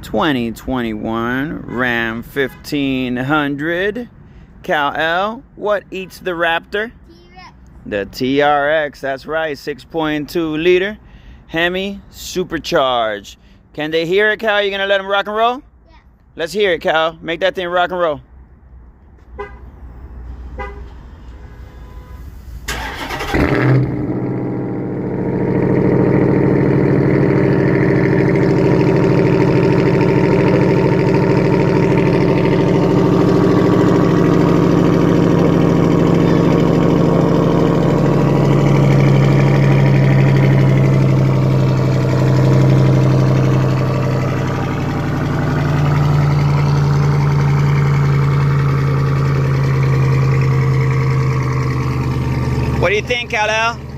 2021 Ram 1500. KalEl, what eats the Raptor? TRX. The TRX, that's right, 6.2 liter Hemi Supercharged. Can they hear it, Cal? You gonna let them rock and roll? Yeah. Let's hear it, Cal. Make that thing rock and roll. What do you think, KalEl?